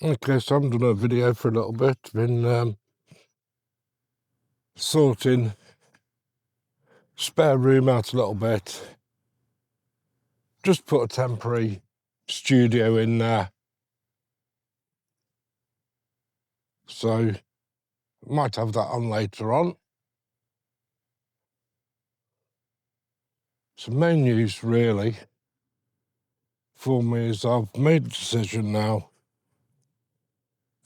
Okay, so I haven't done a video for a little bit. Been sorting spare room out a little bit. Just put a temporary studio in there. So might have that on later on. So main news really for me is I've made a decision now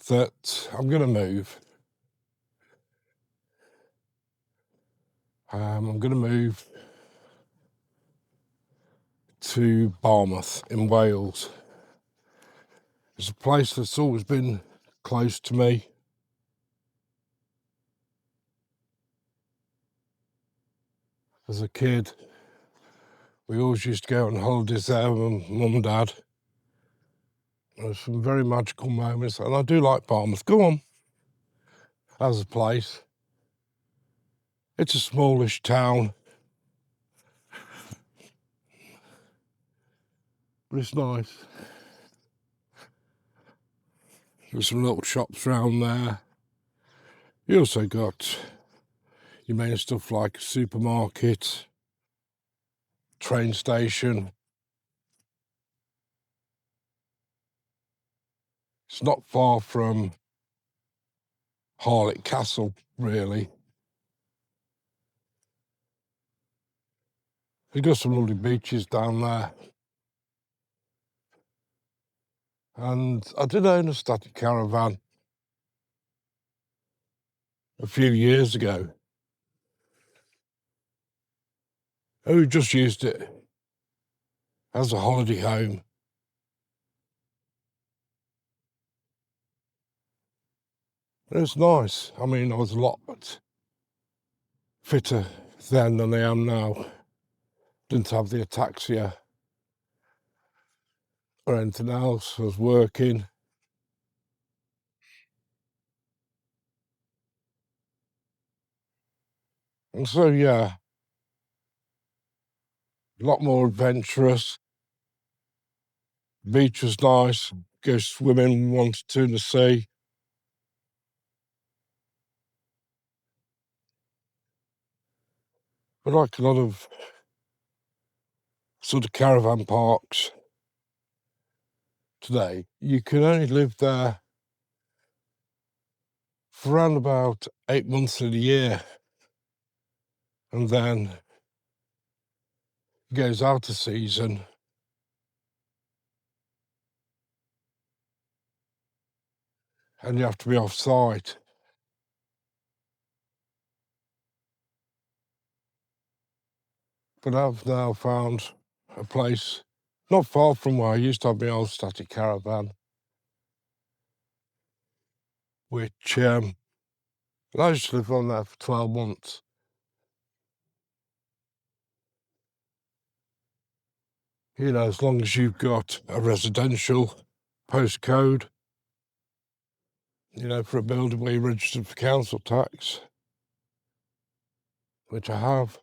that I'm going to move. I'm going to move to Barmouth in Wales. It's a place that's always been close to me. As a kid, we always used to go on holidays there with mum and dad. There's some very magical moments, and I do like Barmouth. Go on, as a place. It's a smallish town, but it's nice. There's some little shops around there. You also got your main stuff like a supermarket, train station. It's not far from Harlech Castle, really. You've got some lovely beaches down there. And I did own a static caravan a few years ago. And we just used it as a holiday home. It was nice. I mean, I was a lot fitter then than I am now. Didn't have the ataxia or anything else. I was working. And so, yeah, a lot more adventurous. Beach was nice. Go swimming, wanted to in the sea. But like a lot of sort of caravan parks today, you can only live there for around about 8 months of the year. And then it goes out of season. And you have to be off site. But I've now found a place not far from where I used to have my old static caravan, which I used to live on there for 12 months. You know, as long as you've got a residential postcode, you know, for a building where you're registered for council tax, which I have.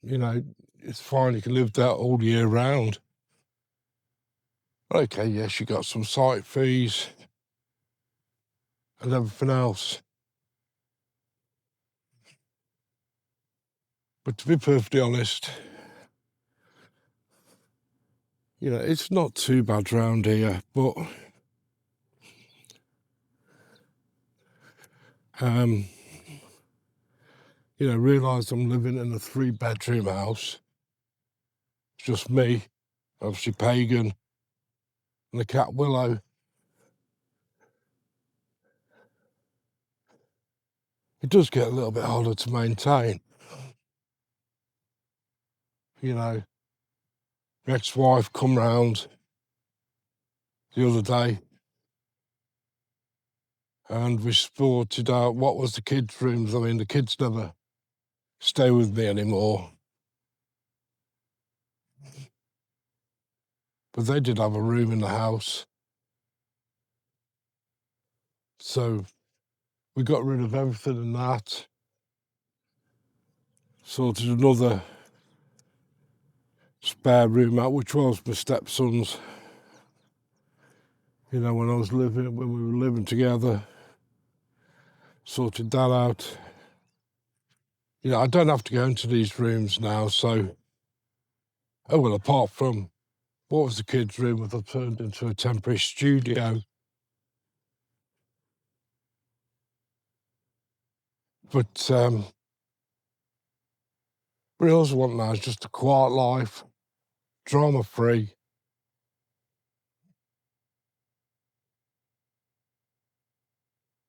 You know, it's fine, you can live there all year round. Okay, yes, you got some site fees and everything else. But to be perfectly honest, you know, it's not too bad round here, but you know, realise I'm living in a 3-bedroom house. It's just me, obviously Pagan, and the cat Willow. It does get a little bit harder to maintain. You know, my ex-wife come round the other day and we sorted out what was the kids' rooms. I mean, the kids never stay with me anymore. But they did have a room in the house. So we got rid of everything in that. Sorted another spare room out, which was my stepson's. You know, when we were living together, sorted that out. You know, I don't have to go into these rooms now, so, oh well, apart from what was the kids' room, which I turned into a temporary studio. But what I also want now is just a quiet life, drama-free.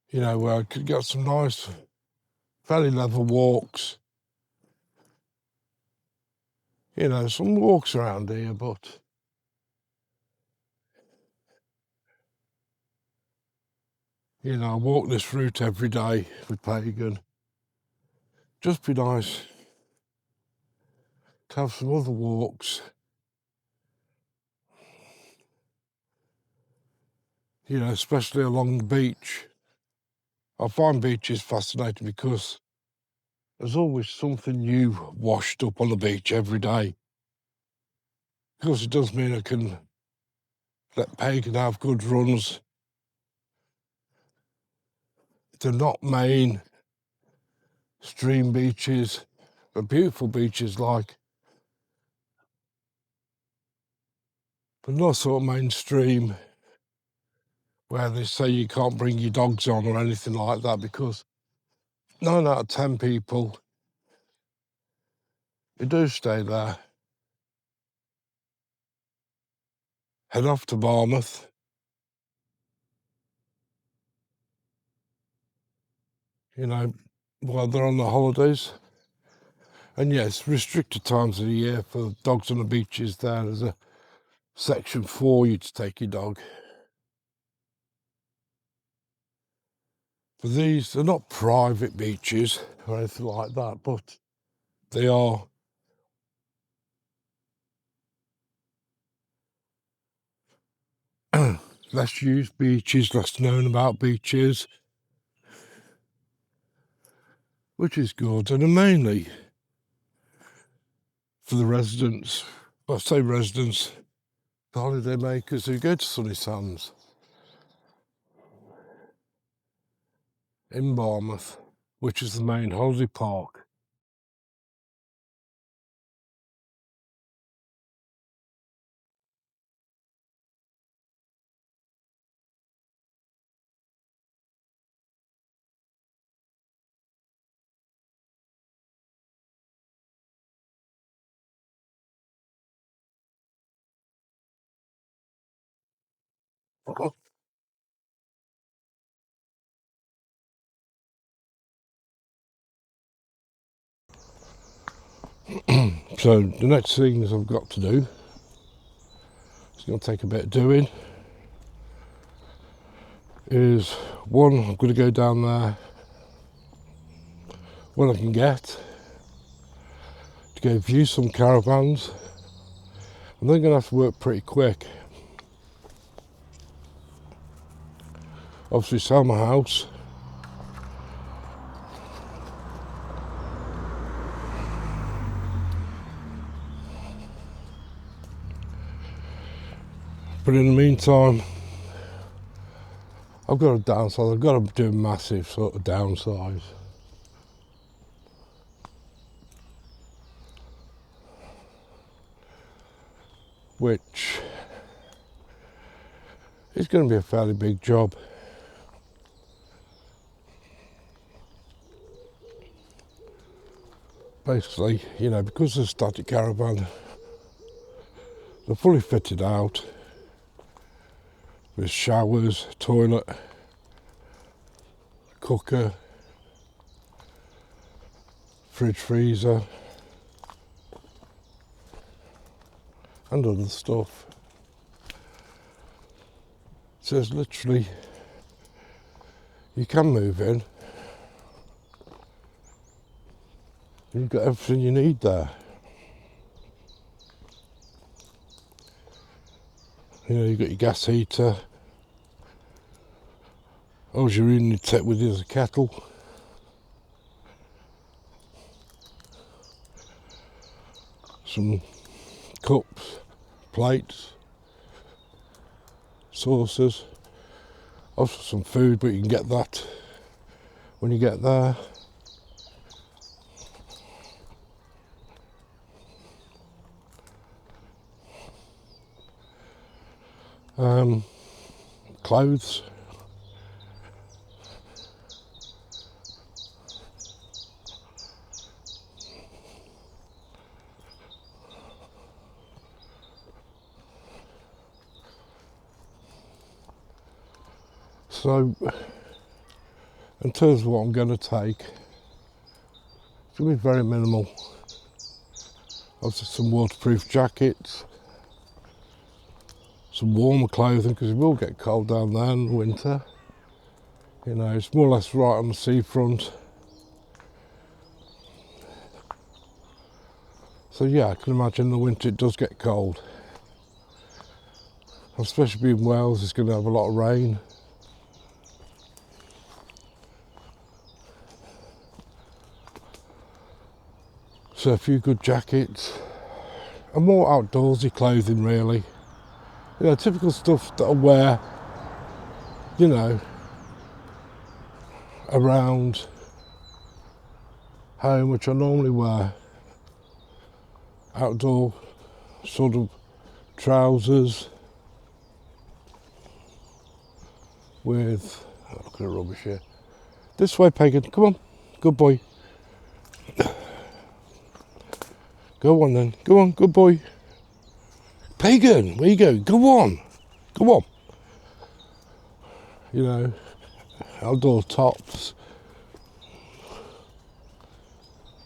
You know, where I could get some nice, fairly level walks. You know, some walks around here, but you know, I walk this route every day with Pagan. Just be nice to have some other walks. You know, especially along the beach. I find beaches fascinating because there's always something new washed up on the beach every day. Because it does mean I can let Pagan have good runs. They're not main stream beaches, they're beautiful beaches like, but not sort of mainstream where they say you can't bring your dogs on or anything like that, because 9 out of 10 people who do stay there head off to Barmouth. You know, while they're on the holidays. And yes, restricted times of the year for dogs on the beaches there. There's a section for you to take your dog. But these, they're not private beaches or anything like that, but they are less used beaches, less known about beaches, which is good. And mainly for the residents, well, I say residents, the holiday makers who go to Sunny Sands in Barmouth, which is the main holiday park. So the next things I've got to do, it's going to take a bit of doing, is one, I'm going to go down there when I can get to go view some caravans. And they're going to have to work pretty quick. Obviously sell my house. But in the meantime, I've got a downsize. I've got to do a massive sort of downsize. Which is going to be a fairly big job. Basically, you know, because of the static caravan, they're fully fitted out with showers, toilet, cooker, fridge, freezer, and other stuff. So it's literally, you can move in. You've got everything you need there. You know, you've got your gas heater. All you really need to take with you is a kettle. Some cups, plates, saucers. Also some food, but you can get that when you get there. Clothes. So, in terms of what I'm going to take, it's going to be very minimal. Obviously some waterproof jackets, some warmer clothing, because it will get cold down there in the winter. You know, it's more or less right on the seafront. So yeah, I can imagine in the winter it does get cold. Especially being Wales, it's going to have a lot of rain. So a few good jackets, and more outdoorsy clothing really. You know, typical stuff that I wear, you know, around home, which I normally wear. Outdoor sort of trousers with, oh, look at the rubbish here. This way, Pagan, come on, good boy. Go on then, go on, good boy. Pagan, where you go? Go on, come on. You know, outdoor tops,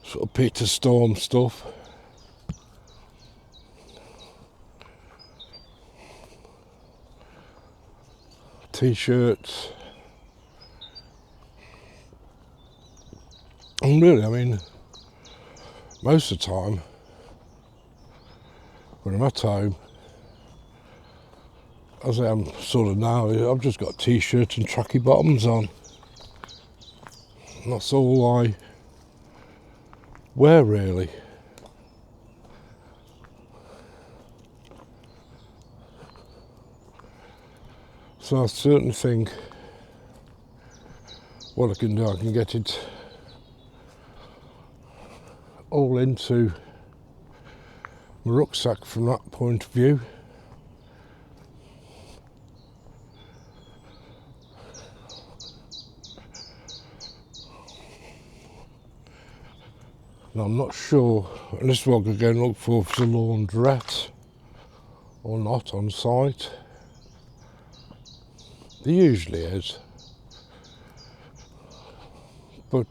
sort of Peter Storm stuff. T-shirts. And really, I mean, most of the time, when I'm at home, as I am sort of now, I've just got a t-shirt and tracky bottoms on. And that's all I wear really. So I certainly think what I can do, I can get it all into my rucksack from that point of view. And I'm not sure, and this is what I'm going to look for, if it's a laundrette or not on site. There usually is. But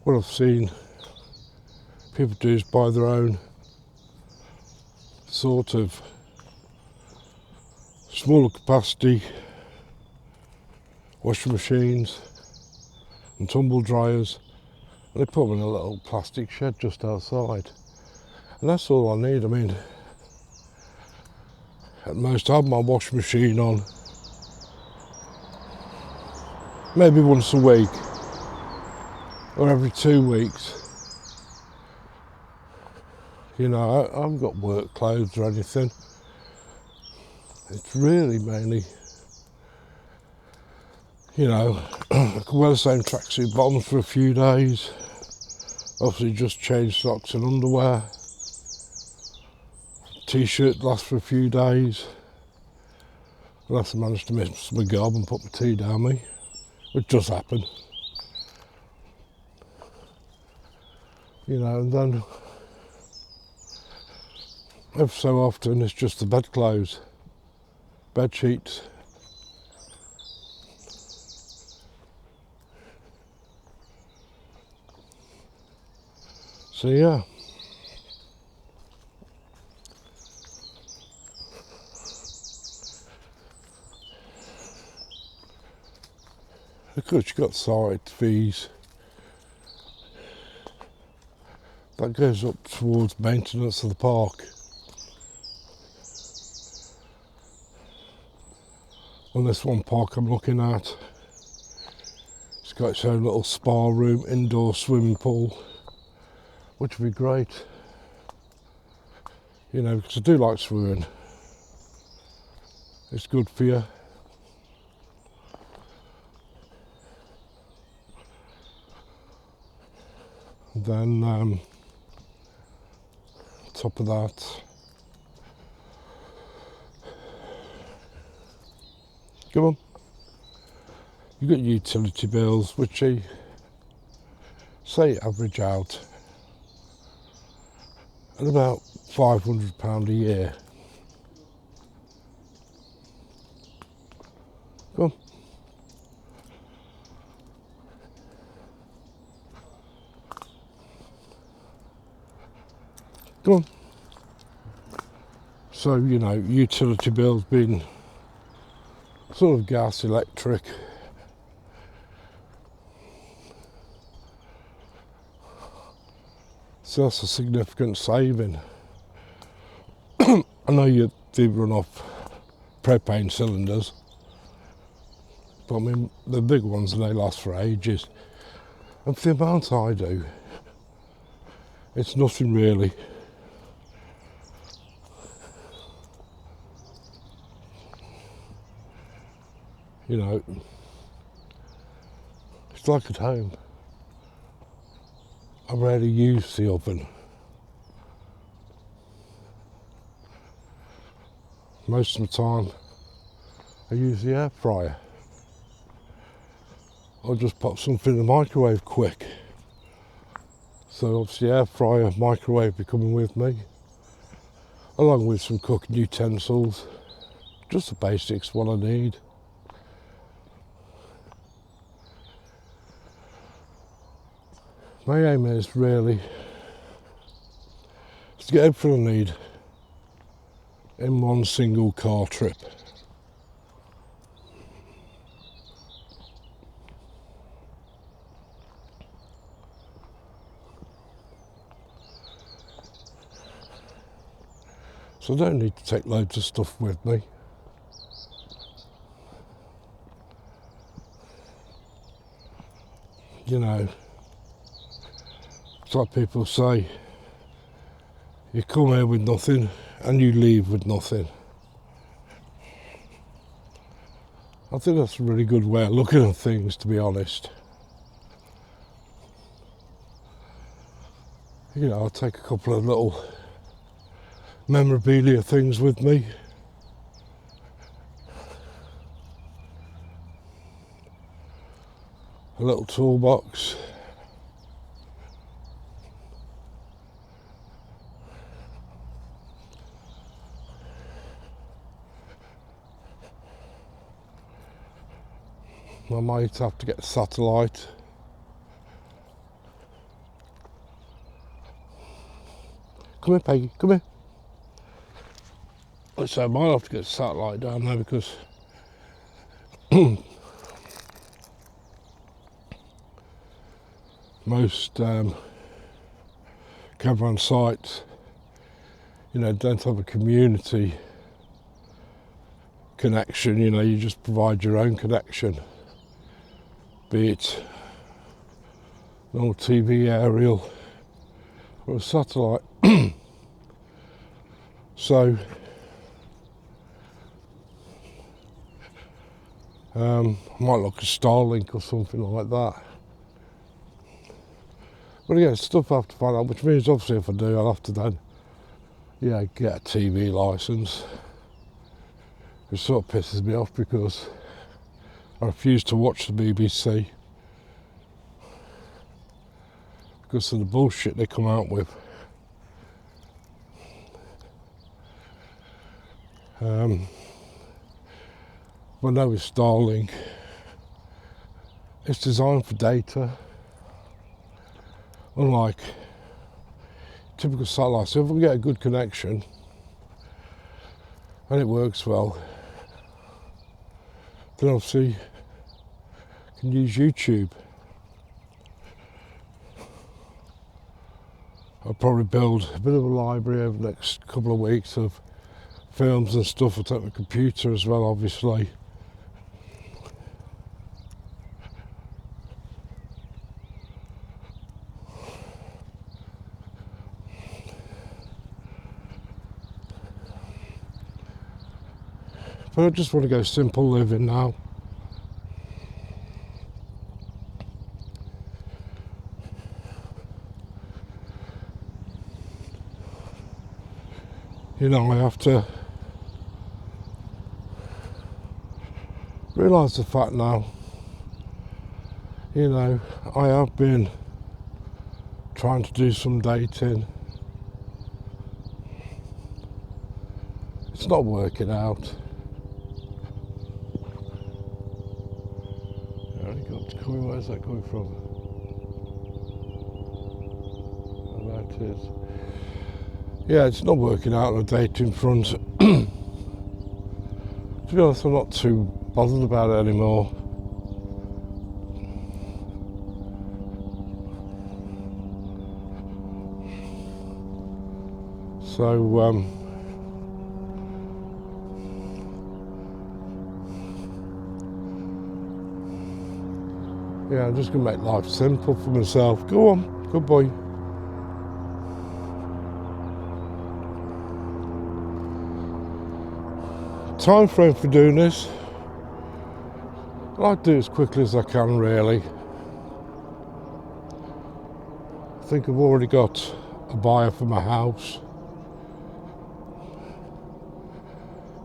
what I've seen people do is buy their own sort of smaller capacity washing machines and tumble dryers, and they put them in a little plastic shed just outside, and that's all I need. I mean, at most I have my washing machine on maybe once a week or every 2 weeks. You know, I haven't got work clothes or anything. It's really mainly, you know, I can wear the same tracksuit bottoms for a few days. Obviously just change socks and underwear. T-shirt lasts for a few days. Unless I manage to miss my gob and put my tea down me, which does happen. You know, and then every so often it's just the bedclothes, bed sheets. So yeah. Of course you've got site fees. That goes up towards maintenance of the park. On this one park I'm looking at, It's got its own little spa room, indoor swimming pool, which would be great. You know, because I do like swimming. It's good for you. And then, top of that, come on, you've got utility bills, which I say average out at about £500 a year. Come on. Come on. So, you know, utility bills being sort of gas, electric. So that's a significant saving. I know you do run off propane cylinders, but I mean, the big ones, and they last for ages. And for the amount I do, it's nothing really. You know, it's like at home. I rarely use the oven. Most of the time, I use the air fryer. I'll just pop something in the microwave quick. So obviously air fryer, microwave be coming with me, along with some cooking utensils. Just the basics, what I need. My aim is really to get everything I need in one single car trip. So I don't need to take loads of stuff with me. You know, it's like people say, you come here with nothing and you leave with nothing. I think that's a really good way of looking at things, to be honest. You know, I'll take a couple of little memorabilia things with me. A little toolbox. I might have to get a satellite. Come here, Peggy, come here. So I might have to get a satellite down there because most caravan sites, you know, don't have a community connection. You know, you just provide your own connection, be it an old TV aerial or a satellite. So I might look at Starlink or something like that. But again, stuff I have to find out, which means obviously if I do, I'll have to then, yeah, get a TV licence. It sort of pisses me off because I refuse to watch the BBC because of the bullshit they come out with. But no, with Starlink, it's designed for data, unlike typical satellites. So if we get a good connection and it works well, then obviously you can use YouTube. I'll probably build a bit of a library over the next couple of weeks of films and stuff. I'll take my computer as well, obviously. But I just want to go simple living now. You know, I have to realise the fact now, you know, I have been trying to do some dating. It's not working out. Where's that coming from? Oh, that is. Yeah, it's not working out on a dating front. To be honest, I'm not too bothered about it anymore. So, yeah, I'm just going to make life simple for myself. Go on, good boy. Time frame for doing this, I like to do it as quickly as I can, really. I think I've already got a buyer for my house,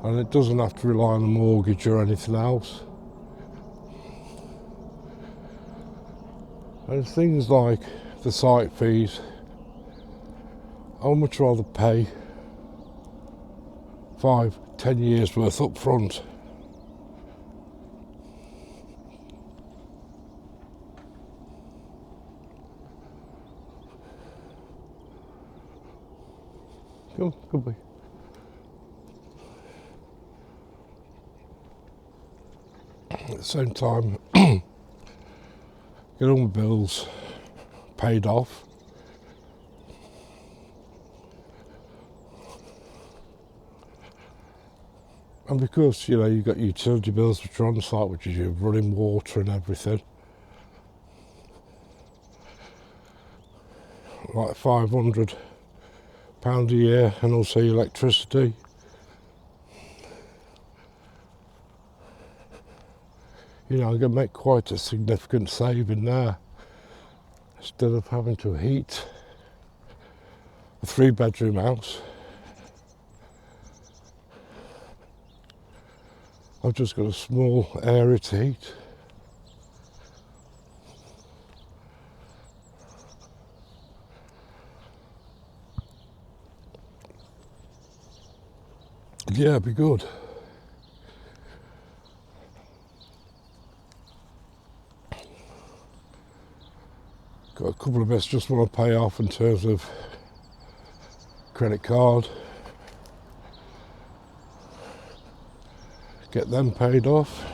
and it doesn't have to rely on a mortgage or anything else. And things like the site fees, I would much rather pay 5-10 years worth up front. Good boy. At the same time, get all my bills paid off. And because, you know, you've got utility bills which are on site, which is your running water and everything, like £500 a year, and also your electricity. You know, I'm going to make quite a significant saving there, instead of having to heat a 3-bedroom house. I've just got a small area to heat. Yeah, it'd be good. Got a couple of bits just want to pay off in terms of credit card. Get them paid off.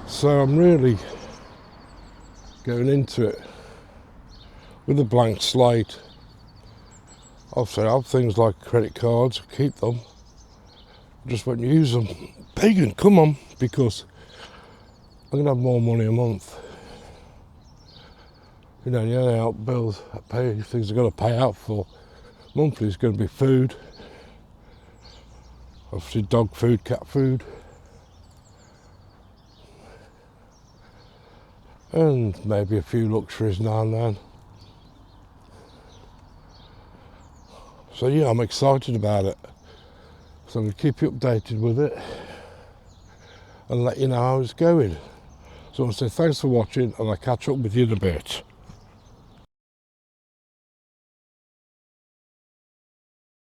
So I'm really going into it with a blank slate. Obviously I have things like credit cards, keep them. I just won't use them. Pagan, come on, because I'm gonna have more money a month. You know, the only out bills I pay, things I've got to pay out for monthly is going to be food. Obviously dog food, cat food. And maybe a few luxuries now and then. So yeah, I'm excited about it. So I'm going to keep you updated with it and let you know how it's going. So I want to say thanks for watching, and I'll catch up with you in a bit.